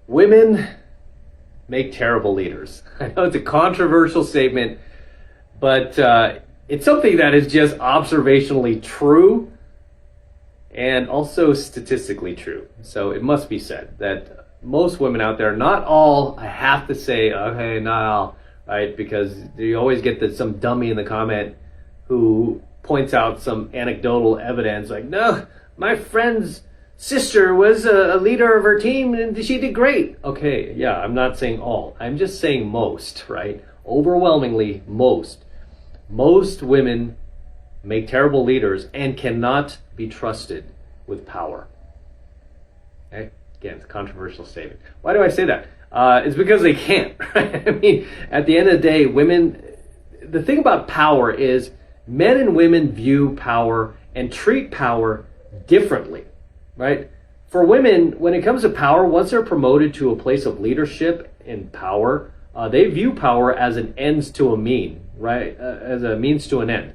Women make terrible leaders. I know it's a controversial statement, but it's something that is just observationally true and also statistically true. So it must be said that most women out there, not all, I have to say, okay, not all, right? Because you always get some dummy in the comment who points out some anecdotal evidence like, no, my friend's sister was a leader of her team and she did great. Okay, yeah, I'm not saying all. I'm just saying most, right? Overwhelmingly, most. Most women make terrible leaders and cannot be trusted with power. Okay? Again, it's a controversial statement. Why do I say that? It's because they can't, right? I mean, at the end of the day, women, the thing about power is men and women view power and treat power differently. Right? For women, when it comes to power, once they're promoted to a place of leadership and power, they view power as an ends to a mean, right? As a means to an end.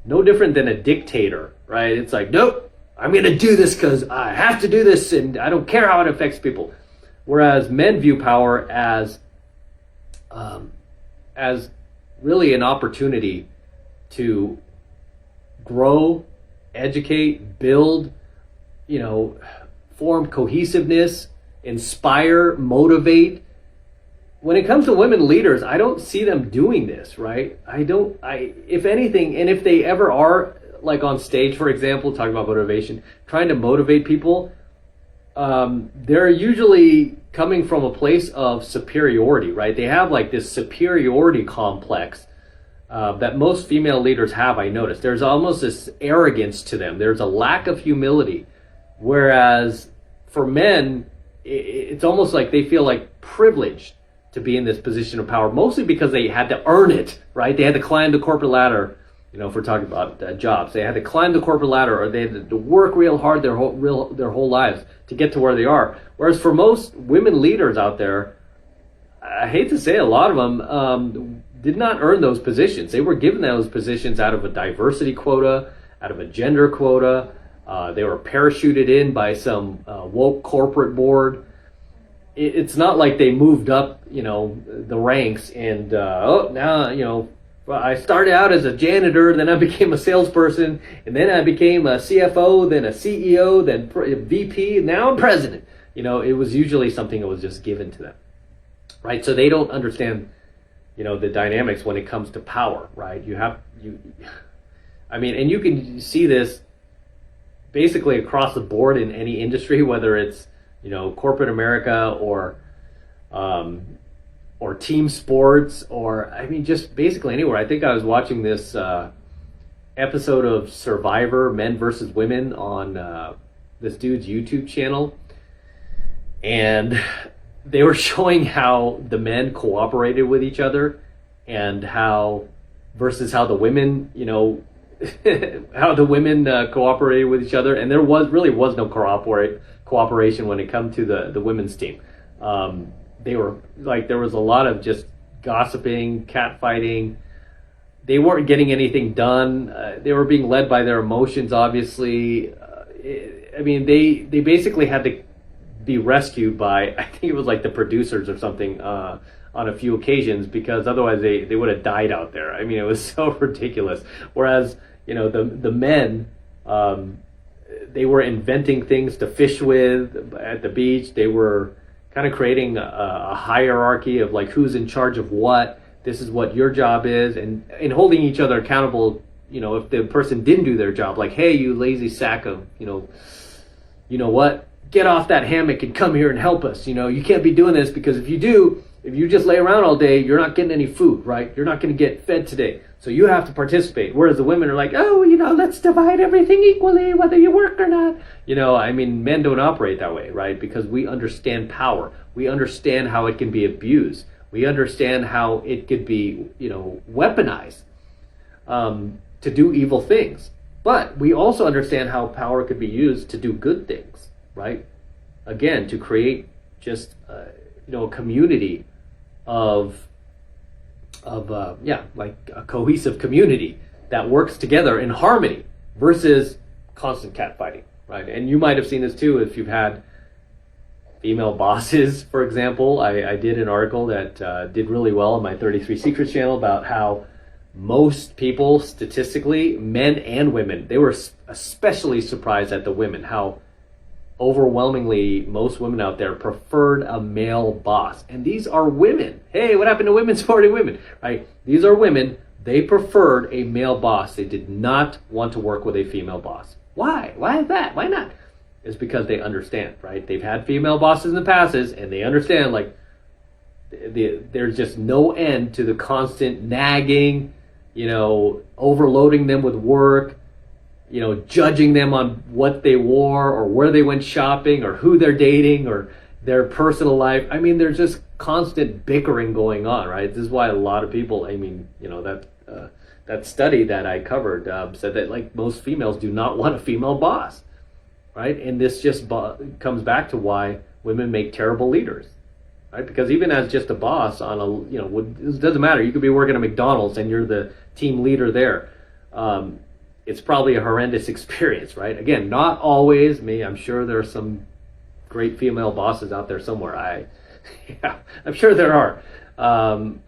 No different than a dictator, right? It's like, nope, I'm going to do this because I have to do this and I don't care how it affects people. Whereas men view power as really an opportunity to grow, educate, build, form cohesiveness, inspire, motivate. When it comes to women leaders, I don't see them doing this, right? If anything, and if they ever are, like on stage, for example, talking about motivation, trying to motivate people, they're usually coming from a place of superiority, right? They have like this superiority complex that most female leaders have, I noticed. There's almost this arrogance to them. There's a lack of humility. Whereas for men, it's almost like they feel like privileged to be in this position of power, mostly because they had to earn it, right? They had to climb the corporate ladder, if we're talking about jobs. They had to climb the corporate ladder, or they had to work real hard their whole lives to get to where they are. Whereas for most women leaders out there, I hate to say it, a lot of them did not earn those positions. They were given those positions out of a diversity quota, out of a gender quota. They were parachuted in by some woke corporate board. It's not like they moved up, the ranks and, now, I started out as a janitor, then I became a salesperson, and then I became a CFO, then a CEO, then VP, and now I'm president. It was usually something that was just given to them, right? So they don't understand, the dynamics when it comes to power, right? And you can see this basically across the board in any industry, whether it's corporate America or team sports, or just basically anywhere. I think I was watching this episode of Survivor, Men versus Women, on this dude's YouTube channel, and they were showing how the men cooperated with each other and versus how the women cooperated with each other, and there really was no cooperation when it come to the women's team. They were like, there was a lot of just gossiping, catfighting. They weren't getting anything done. They were being led by their emotions, obviously. They basically had to be rescued by, I think it was like the producers or something, on a few occasions, because otherwise they would have died out there. It was so ridiculous. Whereas, the men, they were inventing things to fish with at the beach. They were kind of creating a hierarchy of like who's in charge of what. This is what your job is, and holding each other accountable. If the person didn't do their job, like, hey, you lazy sack of, you know what? Get off that hammock and come here and help us. You can't be doing this, because if you just lay around all day, you're not getting any food, right? You're not going to get fed today. So you have to participate. Whereas the women are like, oh, let's divide everything equally, whether you work or not. Men don't operate that way, right? Because we understand power. We understand how it can be abused. We understand how it could be, weaponized to do evil things. But we also understand how power could be used to do good things, right? Again, to create just, a community of like a cohesive community that works together in harmony versus constant catfighting, right? And you might have seen this too if you've had female bosses, for example. I did an article that did really well on my 33 Secrets channel about how most people, statistically, men and women, they were especially surprised at the women, how overwhelmingly most women out there preferred a male boss. And these are women. Hey, what happened to women supporting women, right? These are women. They preferred a male boss. They did not want to work with a female boss. Why? Why is that? Why not? It's because they understand, right? They've had female bosses in the past, and they understand, like, there's just no end to the constant nagging, overloading them with work, judging them on what they wore or where they went shopping or who they're dating or their personal life. I mean, there's just constant bickering going on, right? This is why a lot of people, that study that I covered said that, like, most females do not want a female boss, right? And this just comes back to why women make terrible leaders, right? Because even as just a boss on it doesn't matter. You could be working at McDonald's and you're the team leader there. It's probably a horrendous experience, right? Again, not always me. I'm sure there are some great female bosses out there somewhere. I'm sure there are.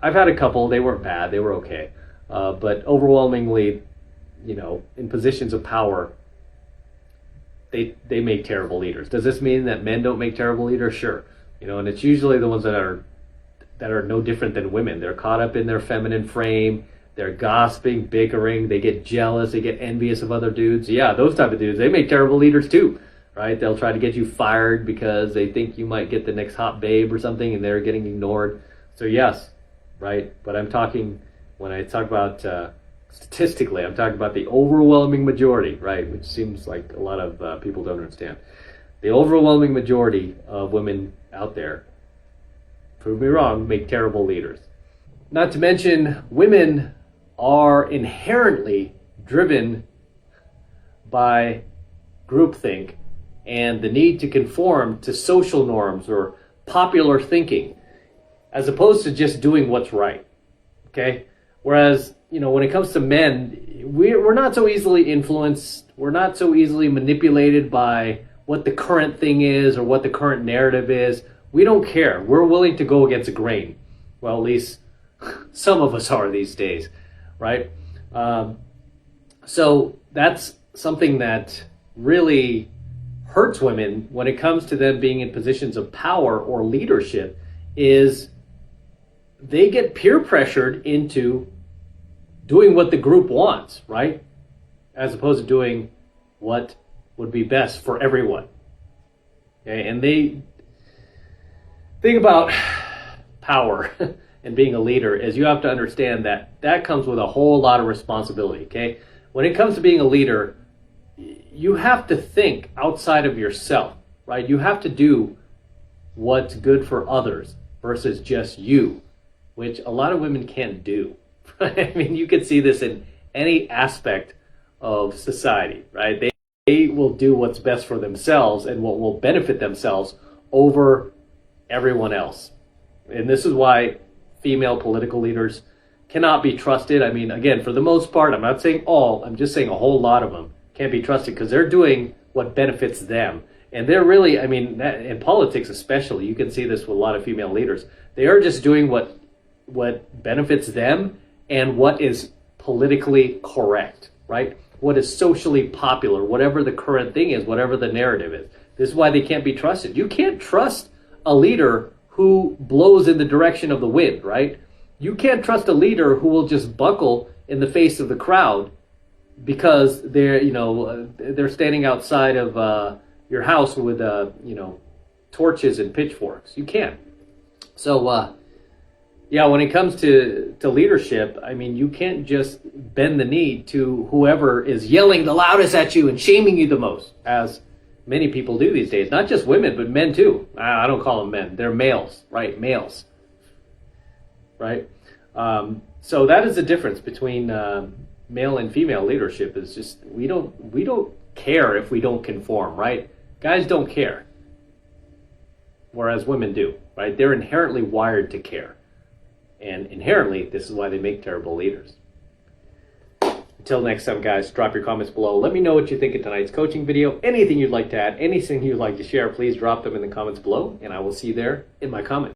I've had a couple. They weren't bad. They were okay. But overwhelmingly, in positions of power, they make terrible leaders. Does this mean that men don't make terrible leaders? Sure. And it's usually the ones that are no different than women. They're caught up in their feminine frame. They're gossiping, bickering. They get jealous. They get envious of other dudes. Yeah, those type of dudes, they make terrible leaders too, right? They'll try to get you fired because they think you might get the next hot babe or something, and they're getting ignored. So yes, right? But when I talk about statistically, I'm talking about the overwhelming majority, right? Which seems like a lot of people don't understand. The overwhelming majority of women out there, prove me wrong, make terrible leaders. Not to mention, women are inherently driven by groupthink and the need to conform to social norms or popular thinking, as opposed to just doing what's right, okay? Whereas, when it comes to men, we're not so easily influenced, we're not so easily manipulated by what the current thing is or what the current narrative is. We don't care. We're willing to go against the grain. Well, at least some of us are these days, right? So that's something that really hurts women when it comes to them being in positions of power or leadership, is they get peer pressured into doing what the group wants, right? As opposed to doing what would be best for everyone. Okay, and they think about power and being a leader is you have to understand that comes with a whole lot of responsibility, okay? When it comes to being a leader, you have to think outside of yourself, right? You have to do what's good for others versus just you, which a lot of women can't do. I mean, you can see this in any aspect of society, right? They will do what's best for themselves and what will benefit themselves over everyone else. And this is why female political leaders cannot be trusted. I mean, again, for the most part, I'm not saying all, I'm just saying a whole lot of them can't be trusted because they're doing what benefits them. And they're really, in politics especially, you can see this with a lot of female leaders. They are just doing what benefits them and what is politically correct, right? What is socially popular, whatever the current thing is, whatever the narrative is. This is why they can't be trusted. You can't trust a leader who blows in the direction of the wind, right? You can't trust a leader who will just buckle in the face of the crowd because they're standing outside of your house with torches and pitchforks. You can't. So when it comes to leadership, you can't just bend the knee to whoever is yelling the loudest at you and shaming you the most, as many people do these days. Not just women, but men too. I don't call them men. They're males, right? Males, right? So that is the difference between male and female leadership. Is just we don't care if we don't conform, right? Guys don't care, whereas women do, right? They're inherently wired to care. And inherently, this is why they make terrible leaders. Until next time, guys, drop your comments below. Let me know what you think of tonight's coaching video. Anything you'd like to add, anything you'd like to share, please drop them in the comments below, and I will see you there in my comments.